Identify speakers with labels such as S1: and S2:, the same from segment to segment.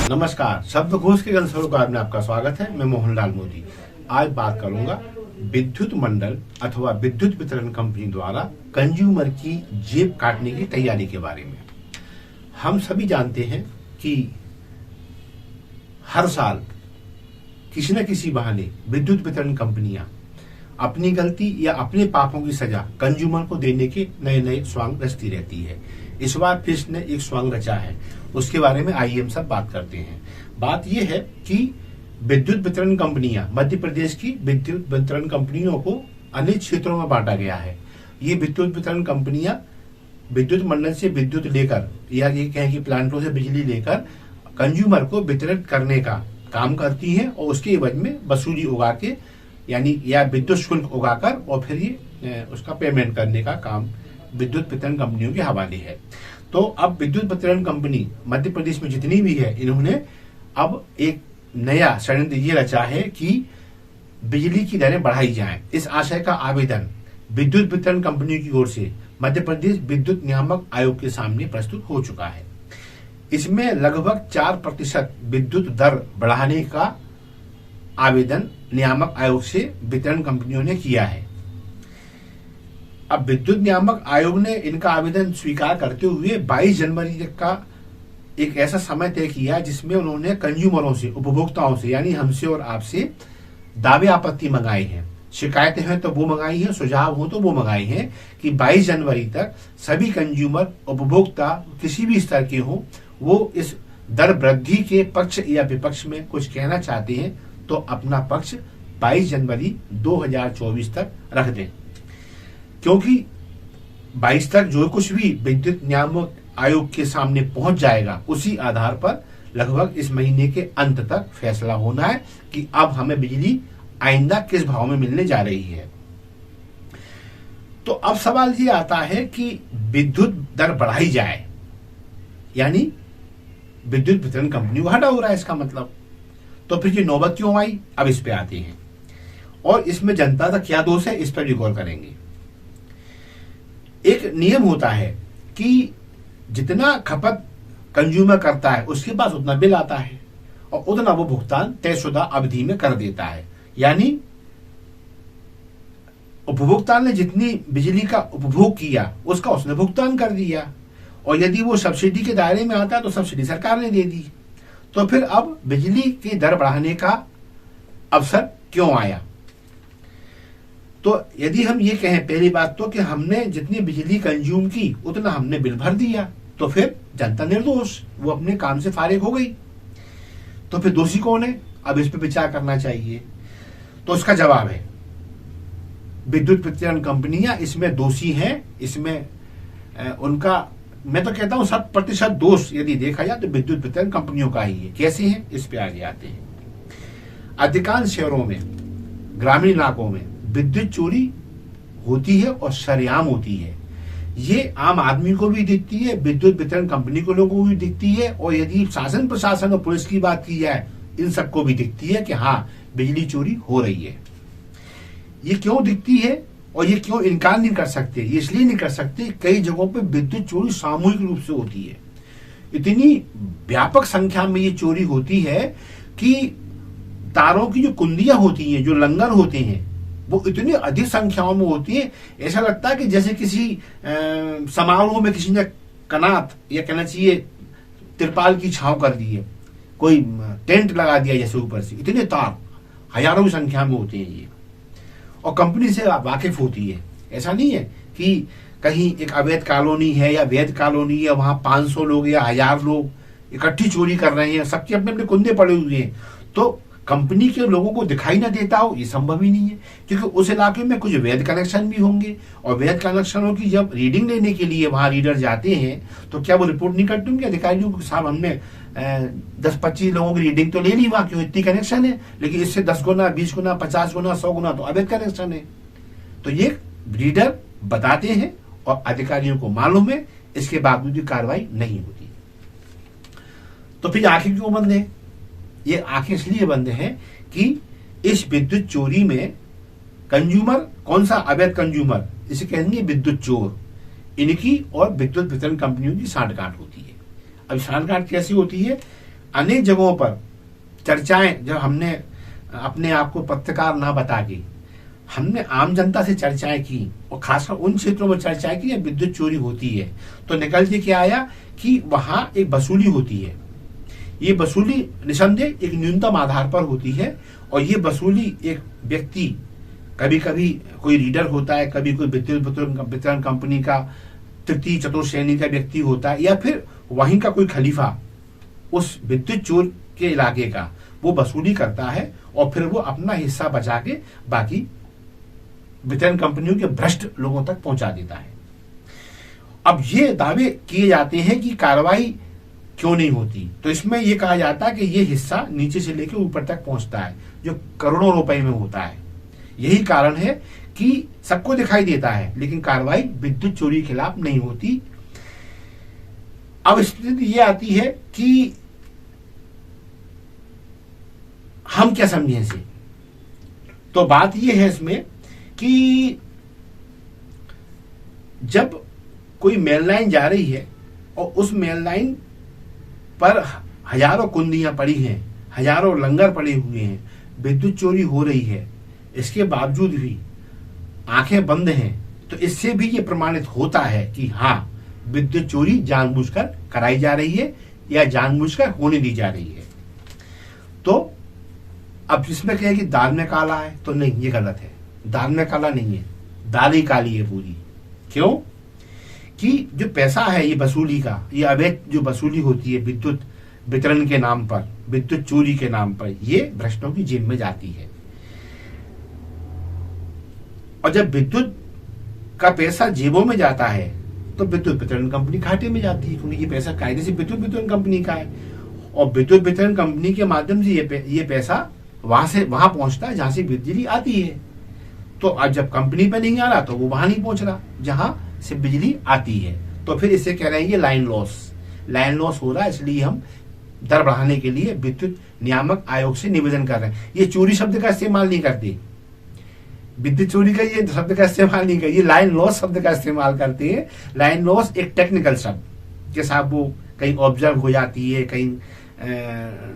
S1: नमस्कार, शब्दकोश के सरोकार में आपका स्वागत है। मैं मोहनलाल मोदी। आज बात करूंगा विद्युत मंडल अथवा विद्युत वितरण कंपनी द्वारा कंज्यूमर की जेब काटने की तैयारी के बारे में। हम सभी जानते हैं कि हर साल किसी न किसी बहाने विद्युत वितरण कंपनियां अपनी गलती या अपने पापों की सजा कंज्यूमर को देने के नए नए स्वांग रचती रहती है। इस बार फिर ने एक स्वांग रचा है, उसके बारे में आइए हम सब बात करते हैं। बात यह है कि विद्युत वितरण कंपनियां, मध्य प्रदेश की विद्युत वितरण कंपनियों को अनेक क्षेत्रों में बांटा गया है। ये विद्युत वितरण कंपनियां विद्युत मंडल से विद्युत लेकर या ये कहें कि प्लांटों से बिजली लेकर कंज्यूमर को वितरित करने का काम करती हैं और उसके एवज में वसूली उगा के यानी या विद्युत शुल्क उगाकर और फिर ये उसका पेमेंट करने का काम विद्युत वितरण कंपनियों के हवाले है। तो अब विद्युत वितरण कंपनी मध्य प्रदेश में जितनी भी है, इन्होंने अब एक नया षड्यंत्र ये रचा है कि बिजली की दरें बढ़ाई जाएं। इस आशय का आवेदन विद्युत वितरण कंपनियों की ओर से मध्य प्रदेश विद्युत नियामक आयोग के सामने प्रस्तुत हो चुका है। इसमें लगभग 4% विद्युत दर बढ़ाने का आवेदन नियामक आयोग से वितरण कंपनियों ने किया है। अब विद्युत नियामक आयोग ने इनका आवेदन स्वीकार करते हुए 22 जनवरी तक का एक ऐसा समय तय किया जिसमें उन्होंने कंज्यूमरों से, उपभोक्ताओं से यानी हमसे और आपसे दावे आपत्ति मंगाए हैं। शिकायतें हैं तो वो मंगाई हैं, सुझाव हो तो वो मंगाए हैं कि 22 जनवरी तक सभी कंज्यूमर, उपभोक्ता किसी भी स्तर के हों, वो इस दर वृद्धि के पक्ष या विपक्ष में कुछ कहना चाहते हैं तो अपना पक्ष 22 जनवरी 2024 तक रख दें, क्योंकि 22 तक जो कुछ भी विद्युत नियामक आयोग के सामने पहुंच जाएगा उसी आधार पर लगभग इस महीने के अंत तक फैसला होना है कि अब हमें बिजली आइंदा किस भाव में मिलने जा रही है। तो अब सवाल ये आता है कि विद्युत दर बढ़ाई जाए यानी विद्युत वितरण कंपनी को हटा हो रहा है, इसका मतलब तो फिर ये नौबत क्यों आई? अब इस पे आते हैं और इसमें जनता का क्या दोष है, इस पर भी गौर करेंगे। एक नियम होता है कि जितना खपत कंज्यूमर करता है उसके पास उतना बिल आता है और उतना वो भुगतान तयशुदा अवधि में कर देता है। यानी उपभोक्ता ने जितनी बिजली का उपभोग किया उसका उसने भुगतान कर दिया और यदि वो सब्सिडी के दायरे में आता है तो सब्सिडी सरकार ने दे दी। तो फिर अब बिजली की दर बढ़ाने का अवसर क्यों आया? तो यदि हम ये कहें पहली बात तो कि हमने जितनी बिजली कंज्यूम की उतना हमने बिल भर दिया तो फिर जनता निर्दोष, वो अपने काम से फारिग हो गई। तो फिर दोषी कौन है? अब इस पर विचार करना चाहिए। तो उसका जवाब है विद्युत वितरण कंपनियां इसमें दोषी हैं। इसमें उनका मैं तो कहता हूं 100% दोष यदि देखा जाए तो विद्युत वितरण कंपनियों का ही है। कैसे है, इस पे आगे आते हैं। अधिकांश शहरों में, ग्रामीण इलाकों में विद्युत चोरी होती है और सरेआम होती है। ये आम आदमी को भी दिखती है, विद्युत वितरण कंपनी को लोगों को भी दिखती है और यदि शासन प्रशासन और पुलिस की बात की जाए इन सबको भी दिखती है कि हाँ बिजली चोरी हो रही है। ये क्यों दिखती है और ये क्यों इनकार नहीं कर सकते? ये इसलिए नहीं कर सकते, कई जगहों पे विद्युत चोरी सामूहिक रूप से होती है। इतनी व्यापक संख्या में ये चोरी होती है कि तारों की जो कुंडियां होती हैं, जो लंगर होते हैं, वो इतनी अधिक संख्याओं में होती है। ऐसा लगता है कि जैसे किसी समारोह में किसी ने कनात या कहना चाहिए तिरपाल की छांव कर दी है, कोई टेंट लगा दिया जैसे ऊपर से। इतने तार हजारों की संख्या में होते हैं ये, और कंपनी से वाकिफ होती है। ऐसा नहीं है कि कहीं एक अवैध कॉलोनी है या वैध कॉलोनी है, वहां 500 लोग या 1000 लोग इकट्ठी चोरी कर रहे हैं, सबके अपने अपने कुंदे पड़े हुए हैं, तो कंपनी के लोगों को दिखाई ना देता हो, ये संभव ही नहीं है। क्योंकि उस इलाके में कुछ वैध कनेक्शन भी होंगे और वैध कनेक्शनों की जब रीडिंग लेने के लिए वहां रीडर जाते हैं तो क्या वो रिपोर्ट नहीं करते होंगे अधिकारियों को, साहब हमने 10-25 लोगों की रीडिंग तो ले ली, वहां क्यों इतनी कनेक्शन है, लेकिन इससे 10 गुना, 20 गुना, 50 गुना, 100 गुना तो अवैध कनेक्शन है। तो ये रीडर बताते हैं और अधिकारियों को मालूम है, इसके बावजूद भी कार्रवाई नहीं होती। तो फिर आखिर क्यों बंद है? ये आंखें इसलिए बंद हैं कि इस विद्युत चोरी में कंज्यूमर, कौन सा अवैध कंज्यूमर, इसे कहेंगे विद्युत चोर, इनकी और विद्युत वितरण कंपनियों की सांठगांठ होती है। अब सांठगांठ कैसी होती है? अनेक जगहों पर चर्चाएं, जब हमने अपने आप को पत्रकार ना बता के हमने आम जनता से चर्चाएं की और खासकर उन क्षेत्रों में चर्चाएं की जहाँ विद्युत चोरी होती है, तो निकल के क्या आया कि वहां एक वसूली होती है। ये वसूली निसंदेह एक न्यूनतम आधार पर होती है और ये वसूली एक व्यक्ति, कभी कभी कोई रीडर होता है, कभी कोई विद्युत वितरण कंपनी का तृतीय चतुर्थ श्रेणी का व्यक्ति होता है, या फिर वहीं का कोई खलीफा उस विद्युत चोर के इलाके का वो वसूली करता है और फिर वो अपना हिस्सा बचा के बाकी वितरण कंपनियों के भ्रष्ट लोगों तक पहुंचा देता है। अब ये दावे किए जाते हैं कि कार्रवाई क्यों नहीं होती, तो इसमें यह कहा जाता है कि ये हिस्सा नीचे से लेकर ऊपर तक पहुंचता है जो करोड़ों रुपए में होता है। यही कारण है कि सबको दिखाई देता है लेकिन कार्रवाई विद्युत चोरी के खिलाफ नहीं होती। अब स्थिति ये आती है कि हम क्या समझें इसे, तो बात यह है इसमें कि जब कोई मेल लाइन जा रही है और उस मेल लाइन पर हजारों कुंदियां पड़ी हैं, हजारों लंगर पड़े हुए हैं, विद्युत चोरी हो रही है, इसके बावजूद भी आंखें बंद हैं, तो इससे भी ये प्रमाणित होता है कि हाँ, विद्युत चोरी जानबूझकर कराई जा रही है या जानबूझकर होने दी जा रही है। तो अब जिसमें कहे कि दाल में काला है, तो नहीं, ये गलत है। दाल में काला नहीं है, दाल ही काली है पूरी। क्यों? कि जो पैसा है ये वसूली का, ये अवैध जो वसूली होती है विद्युत वितरण के नाम पर, विद्युत चोरी के नाम पर, ये भ्रष्टों की जेब में जाती है। और जब विद्युत का पैसा जेबों में जाता है तो विद्युत वितरण कंपनी घाटे में जाती है, क्योंकि ये पैसा कायदे से विद्युत वितरण कंपनी का है और विद्युत वितरण कंपनी के माध्यम से ये पैसा वहां पहुंचता है जहां से बिजली आती है। तो अब जब कंपनी पे नहीं आ रहा तो वो वहां नहीं पहुंच रहा जहां से बिजली आती है, तो फिर इसे कह रहे हैं ये लाइन लॉस हो रहा है। इसलिए हम दर बढ़ाने के लिए विद्युत नियामक आयोग से निवेदन कर रहे हैं। ये चोरी शब्द का इस्तेमाल नहीं करते, विद्युत चोरी का ये शब्द का इस्तेमाल नहीं करते, ये लाइन लॉस शब्द का इस्तेमाल करते हैं। लाइन लॉस एक टेक्निकल शब्द के साथ वो कहीं ऑब्जर्व हो जाती है, कहीं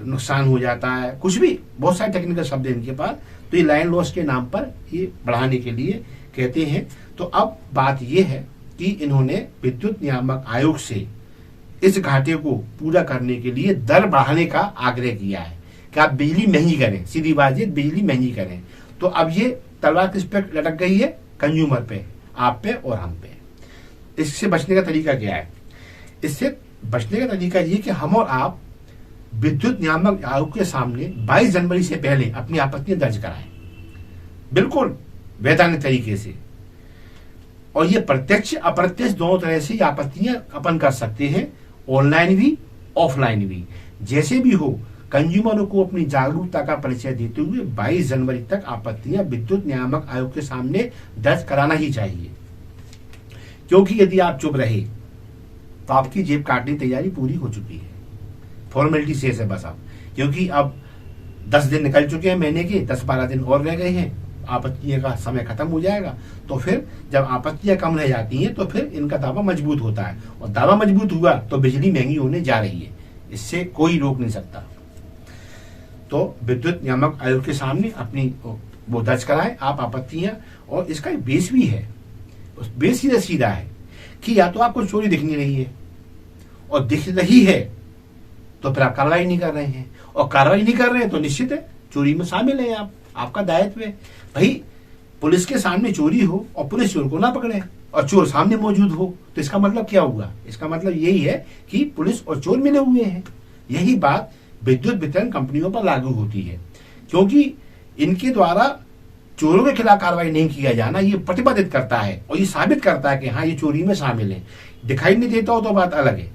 S1: नुकसान हो जाता है, कुछ भी, बहुत सारे टेक्निकल शब्द है इनके पास, तो ये लाइन लॉस के नाम पर ये बढ़ाने के लिए कहते हैं। तो अब बात ये है कि इन्होंने विद्युत नियामक आयोग से इस घाटे को पूरा करने के लिए दर बढ़ाने का आग्रह किया है कि आप बिजली महंगी करें, सीधी बात ये, बिजली महंगी करें। तो अब ये तलवार किस पे लटक गई है? कंज्यूमर पे, आप पे और हम पे। इससे बचने का तरीका क्या है? इससे बचने का तरीका ये कि हम और आप विद्युत नियामक आयोग के सामने 22 जनवरी से पहले अपनी आपत्तियां दर्ज कराएं, बिल्कुल वैधानिक तरीके से। और ये प्रत्यक्ष अप्रत्यक्ष दोनों तरह से आपत्तियां अपन कर सकते हैं, ऑनलाइन भी ऑफलाइन भी, जैसे भी हो। कंज्यूमरों को अपनी जागरूकता का परिचय देते हुए 22 जनवरी तक आपत्तियां विद्युत नियामक आयोग के सामने दर्ज कराना ही चाहिए, क्योंकि यदि आप चुप रहे तो आपकी जेब काटने की तैयारी पूरी हो चुकी है। फॉर्मेलिटी शेष है बस अब, क्योंकि अब 10 दिन निकल चुके हैं महीने के, 10-12 दिन और रह गए हैं, आपत्तियों का समय खत्म हो जाएगा। तो फिर जब आपत्तियां कम रह जाती हैं तो फिर इनका दावा मजबूत होता है, और दावा मजबूत हुआ तो बिजली महंगी होने जा रही है, इससे कोई रोक नहीं सकता। तो विद्युत नियामक आयोग के सामने अपनी वो दर्ज कराएं आप आपत्तियां, और इसका एक बेस भी है। उस बेस सीधा है कि या तो आपको चोरी दिख नहीं रही है, और दिख रही है तो फिर आप कार्रवाई नहीं कर रहे हैं, और कार्रवाई नहीं कर रहे हैं तो निश्चित है चोरी में शामिल है आप, आपका दायित्व है। भाई पुलिस के सामने चोरी हो और पुलिस चोर को ना पकड़े और चोर सामने मौजूद हो, तो इसका मतलब क्या हुआ? इसका मतलब यही है कि पुलिस और चोर मिले हुए हैं। यही बात विद्युत वितरण कंपनियों पर लागू होती है, क्योंकि इनके द्वारा चोरों के खिलाफ कार्रवाई नहीं किया जाना ये प्रतिबंधित करता है और ये साबित करता है कि हाँ, ये चोरी में शामिल है। दिखाई नहीं देता हो तो बात अलग है,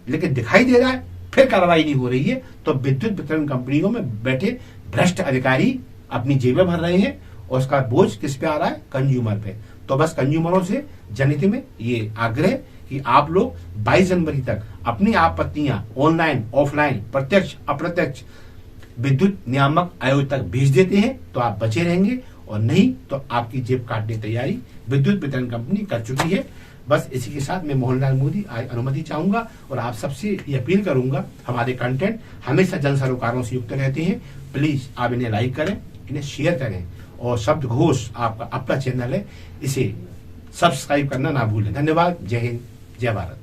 S1: लेकिन दिखाई दे रहा है फिर कार्रवाई नहीं हो रही है, तो विद्युत वितरण कंपनियों में बैठे भ्रष्ट अधिकारी अपनी जेबें भर रहे हैं, और उसका बोझ किस पे आ रहा है? कंज्यूमर पे। तो बस कंज्यूमरों से जनहित में ये आग्रह कि आप लोग 22 जनवरी तक अपनी आपत्तियां ऑनलाइन ऑफलाइन प्रत्यक्ष अप्रत्यक्ष विद्युत नियामक आयोग तक भेज देते हैं तो आप बचे रहेंगे, और नहीं तो आपकी जेब काटने की तैयारी विद्युत वितरण कंपनी कर चुकी है। बस इसी के साथ मैं मोहनलाल मोदी आज अनुमति चाहूंगा और आप सबसे ये अपील करूंगा, हमारे कंटेंट हमेशा जन सरोकारों से युक्त रहते हैं। प्लीज आप इन्हें लाइक करें, इन्हें शेयर करें और शब्द घोष आपका अपना चैनल है, इसे सब्सक्राइब करना ना भूलें। धन्यवाद। जय हिंद, जय भारत।